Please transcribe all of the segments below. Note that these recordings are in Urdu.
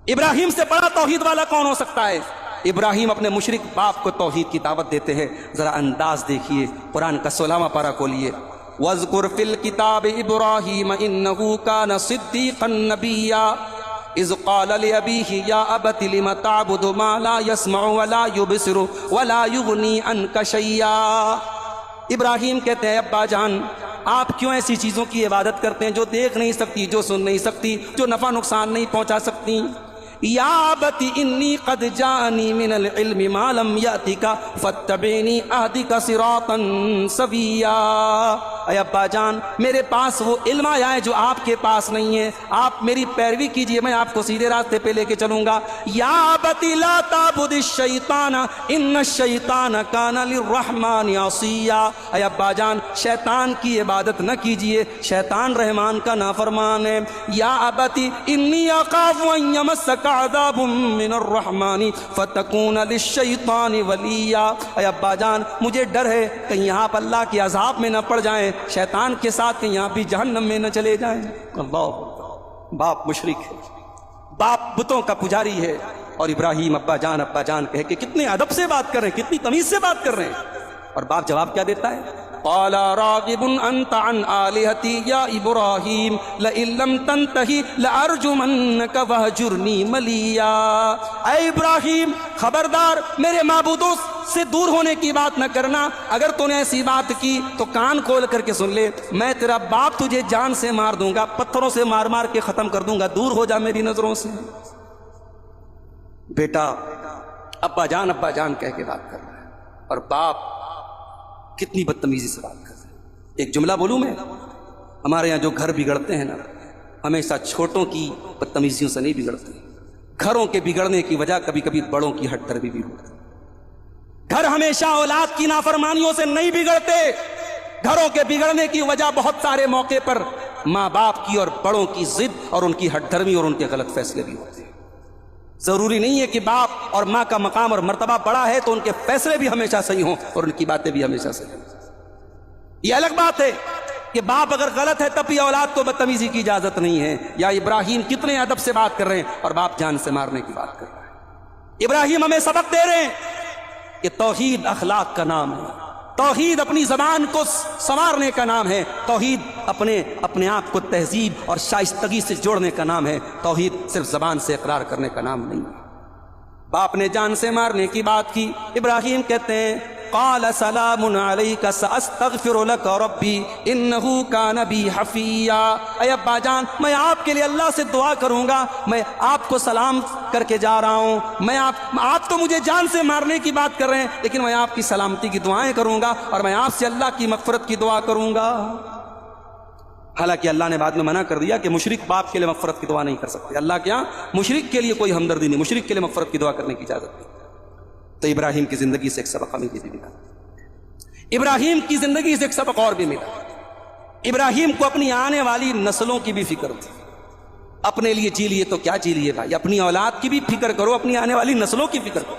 ابراہیم سے بڑا توحید والا کون ہو سکتا ہے؟ ابراہیم اپنے مشرک باپ کو توحید کی دعوت دیتے ہیں. ذرا انداز دیکھیے، قرآن کا 16واں پارہ کھولیے. وَاذْكُرْ فِي الْكِتَابِ إِبْرَاهِيمَ إِنَّهُ كَانَ صِدِّيقًا نَبِيًّا إِذْ قَالَ لِأَبِيهِ يَا أَبَتِ لِمَ تَعْبُدُ مَا لَا يَسْمَعُ وَلَا يُبْصِرُ وَلَا يُغْنِي عَنْكَ شَيْئًا. ابراہیم کہتے ہیں ابا جان آپ کیوں ایسی چیزوں کی عبادت کرتے ہیں جو دیکھ نہیں سکتی، جو سن نہیں سکتی، جو نفع نقصان نہیں پہنچا سکتی؟ یا ابت انی قد جاءنی من العلم ما لم یأتک فاتبعنی اہدک صراطا سویا. اے ابا جان میرے پاس وہ علم آیا ہے جو آپ کے پاس نہیں ہے، آپ میری پیروی کیجئے، میں آپ کو سیدھے راستے پہ لے کے چلوں گا. یا ابت لا تعبد الشیطان ان الشیطان کان للرحمن عصیا. اے ابا جان شیطان کی عبادت نہ کیجئے، شیطان رحمان کا نافرمان ہے. یا ابت انی اخاف ان یمسک عذاب من الرحمن فتکون للشیطان ولیا. اے ابا جان مجھے ڈر ہے کہیں آپ اللہ کے عذاب میں نہ پڑ جائیں، شیطان کے ساتھ کہیں آپ بھی جہنم میں نہ چلے جائیں. اللہ، باپ مشرک ہے، باپ بتوں کا پجاری ہے، اور ابراہیم ابا جان کہہ کے کتنے ادب سے بات کر رہے ہیں، کتنی تمیز سے بات کر رہے ہیں. اور باپ جواب کیا دیتا ہے؟ قال راغب انت عن آلہتی یا ابراہیم لئن لم تنتہی لارجمنک وہجرنی ملیا. اے ابراہیم خبردار میرے معبودوں سے دور ہونے کی بات نہ کرنا، اگر تو نے ایسی بات کی تو کان کھول کر کے سن لے، میں تیرا باپ تجھے جان سے مار دوں گا، پتھروں سے مار مار کے ختم کر دوں گا، دور ہو جا میری نظروں سے. بیٹا ابا جان کہہ کے بات کر رہا ہے، اور باپ کتنی بدتمیزی سے بات کر رہے ہیں. ایک جملہ بولوں میں، ہمارے یہاں جو گھر بگڑتے ہیں نا، ہمیشہ چھوٹوں کی بدتمیزیوں سے نہیں بگڑتے. گھروں کے بگڑنے کی وجہ کبھی کبھی بڑوں کی ہٹ درمی بھی ہوتی ہے. گھر ہمیشہ اولاد کی نافرمانیوں سے نہیں بگڑتے. گھروں کے بگڑنے کی وجہ بہت سارے موقع پر ماں باپ کی اور بڑوں کی ضد اور ان کی ہٹ دھرمی اور ان کے غلط فیصلے بھی ہوتے ہیں. ضروری نہیں ہے کہ باپ اور ماں کا مقام اور مرتبہ بڑا ہے تو ان کے فیصلے بھی ہمیشہ صحیح ہوں اور ان کی باتیں بھی ہمیشہ صحیح ہوں. یہ الگ بات ہے کہ باپ اگر غلط ہے تب بھی اولاد کو بدتمیزی کی اجازت نہیں ہے. یا ابراہیم کتنے ادب سے بات کر رہے ہیں اور باپ جان سے مارنے کی بات کر رہا ہے. ابراہیم ہمیں سبق دے رہے ہیں کہ توحید اخلاق کا نام ہے، توحید اپنی زبان کو سنوارنے کا نام ہے، توحید اپنے آپ کو تہذیب اور شائستگی سے جوڑنے کا نام ہے. توحید صرف زبان سے اقرار کرنے کا نام نہیں ہے. باپ نے جان سے مارنے کی بات کی. ابراہیم کہتے ہیں قال سلام علیک ساستغفر لک ربی انہ کان بی حفیا. اے ابا جان میں آپ کے لیے اللہ سے دعا کروں گا، میں آپ کو سلام کر کے جا رہا ہوں. آپ تو مجھے جان سے مارنے کی بات کر رہے ہیں، لیکن میں آپ کی سلامتی کی دعائیں کروں گا اور میں آپ سے اللہ کی مغفرت کی دعا کروں گا. حالانکہ اللہ نے بعد میں منع کر دیا کہ مشرک باپ کے لیے مغفرت کی دعا نہیں کر سکتے. اللہ کے ہاں مشرک کے لیے کوئی ہمدردی نہیں، مشرک کے لیے مغفرت کی دعا کرنے کی اجازت نہیں. تو ابراہیم کی زندگی سے ایک سبق ہمیں بھی ملا. ابراہیم کی زندگی سے ایک سبق اور بھی ملا. ابراہیم کو اپنی آنے والی نسلوں کی بھی فکر تھی. اپنے لیے جی لیے تو کیا جی لیے بھائی، اپنی اولاد کی بھی فکر کرو، اپنی آنے والی نسلوں کی فکر کرو.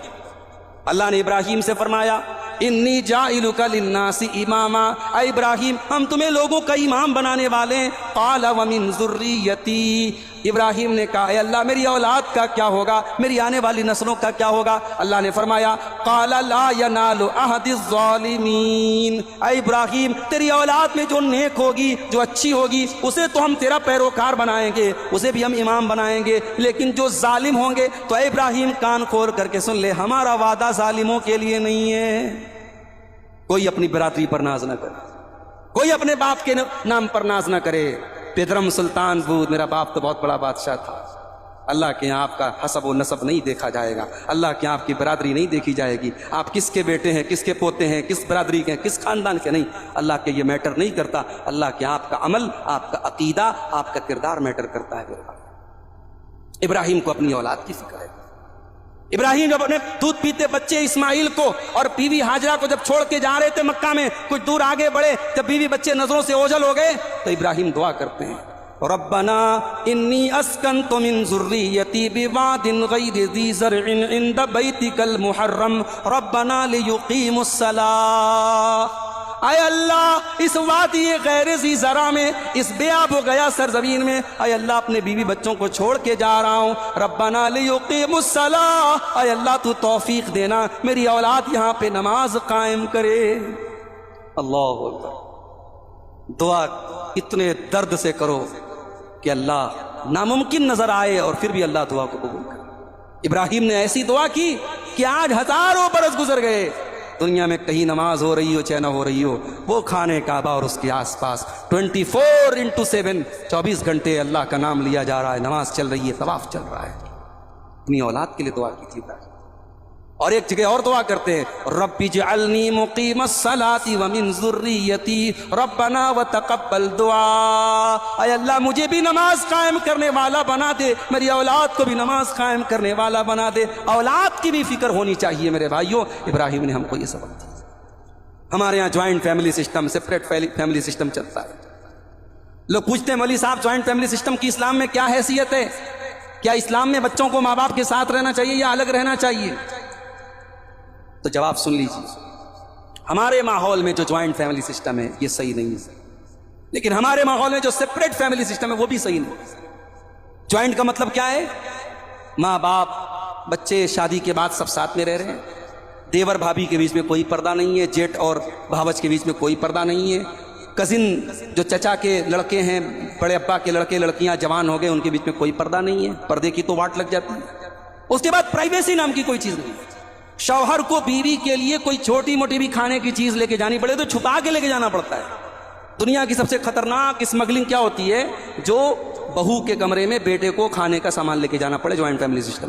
اللہ نے ابراہیم سے فرمایا انی جاعلک للناس اماما. اے ابراہیم ہم تمہیں لوگوں کا امام بنانے والے ہیں. قال ومن ذریتی. ابراہیم نے کہا اے اللہ میری اولاد کا کیا ہوگا، میری آنے والی نسلوں کا کیا ہوگا؟ اللہ نے فرمایا قال لا ینال عہد الظالمین. اے ابراہیم تیری اولاد میں جو نیک ہوگی، جو اچھی ہوگی، اسے تو ہم تیرا پیروکار بنائیں گے، اسے بھی ہم امام بنائیں گے. لیکن جو ظالم ہوں گے تو اے ابراہیم کان کھول کر کے سن لے، ہمارا وعدہ ظالموں کے لیے نہیں ہے. کوئی اپنی برادری پر ناز نہ کرے، کوئی اپنے باپ کے نام پر ناز نہ کرے. پیدرم سلطان بود، میرا باپ تو بہت بڑا بادشاہ تھا. اللہ کے یہاں آپ کا حسب و نسب نہیں دیکھا جائے گا، اللہ کے یہاں آپ کی برادری نہیں دیکھی جائے گی. آپ کس کے بیٹے ہیں، کس کے پوتے ہیں، کس برادری کے ہیں، کس خاندان کے، نہیں. اللہ کے یہ میٹر نہیں کرتا. اللہ کے آپ کا عمل، آپ کا عقیدہ، آپ کا کردار میٹر کرتا ہے. ابراہیم کو اپنی اولاد کی فکر ہے. ابراہیم جب اپنے دودھ پیتے بچے اسماعیل کو اور بیوی ہاجرہ کو جب چھوڑ کے جا رہے تھے مکہ میں، کچھ دور آگے بڑھے، جب بیوی بچے نظروں سے اوجھل ہو گئے تو ابراہیم دعا کرتے ہیں ربنا انی اسکنت من ذریتی بواد غیر ذی زرع عند بیتک المحرم ربنا لیقیموا الصلاۃ. اے اللہ اس وادی غیر ذی زرع میں، اس بے آب و گیا سرزمین میں اے اللہ اپنے بیوی بچوں کو چھوڑ کے جا رہا ہوں، ربنا لیقیموا الصلاۃ، اے اللہ تو توفیق دینا میری اولاد یہاں پہ نماز قائم کرے۔ اللہ اکبر۔ دعا اتنے درد سے کرو کہ اللہ ناممکن نظر آئے اور پھر بھی اللہ دعا کو قبول کرے۔ ابراہیم نے ایسی دعا کی کہ آج ہزاروں برس گزر گئے، دنیا میں کہیں نماز ہو رہی ہو چاہے نہ ہو رہی ہو، وہ خانے کعبہ اور اس کے آس پاس 24/7 24 گھنٹے اللہ کا نام لیا جا رہا ہے، نماز چل رہی ہے، طواف چل رہا ہے۔ اپنی اولاد کے لیے دعا کی تھی ابراہیم۔ اور ایک جگہ اور دعا کرتے ہیں، رب اجعلنی مقیم الصلاۃ ومن ذریتی ربنا وتقبل دعا، اے اللہ مجھے بھی نماز قائم کرنے والا بنا دے، میری اولاد کو بھی نماز قائم کرنے والا بنا دے۔ اولاد کی بھی فکر ہونی چاہیے میرے بھائیوں، ابراہیم نے ہم کو یہ سبق دیا۔ ہمارے یہاں joint family system, separate family system چلتا ہے۔ لوگ پوچھتے ہیں مولوی صاحب جوائنٹ فیملی سسٹم کی اسلام میں کیا حیثیت ہے؟ کیا اسلام میں بچوں کو ماں باپ کے ساتھ رہنا چاہیے یا الگ رہنا چاہیے؟ تو جواب سن لیجیے، ہمارے ماحول میں جو جوائنٹ فیملی سسٹم ہے یہ صحیح نہیں ہے، لیکن ہمارے ماحول میں جو سپریٹ فیملی سسٹم ہے وہ بھی صحیح نہیں۔ جوائنٹ کا مطلب کیا ہے؟ ماں باپ بچے شادی کے بعد سب ساتھ میں رہ رہے ہیں، دیور بھابھی کے بیچ میں کوئی پردہ نہیں ہے، جیٹ اور بھاوج کے بیچ میں کوئی پردہ نہیں ہے، کزن جو چچا کے لڑکے ہیں، بڑے ابا کے لڑکے لڑکیاں جوان ہو گئے ان کے بیچ میں کوئی پردہ نہیں ہے، پردے کی تو واٹ لگ جاتی ہے۔ اس کے بعد پرائیویسی نام کی کوئی چیز نہیں۔ شوہر کو بیوی کے لیے کوئی چھوٹی موٹی بھی کھانے کی چیز لے کے جانی پڑے تو چھپا کے لے کے جانا پڑتا ہے۔ دنیا کی سب سے خطرناک اسمگلنگ کیا ہوتی ہے؟ جو بہو کے کمرے میں بیٹے کو کھانے کا سامان لے کے جانا پڑے، جوائنٹ فیملی سسٹم۔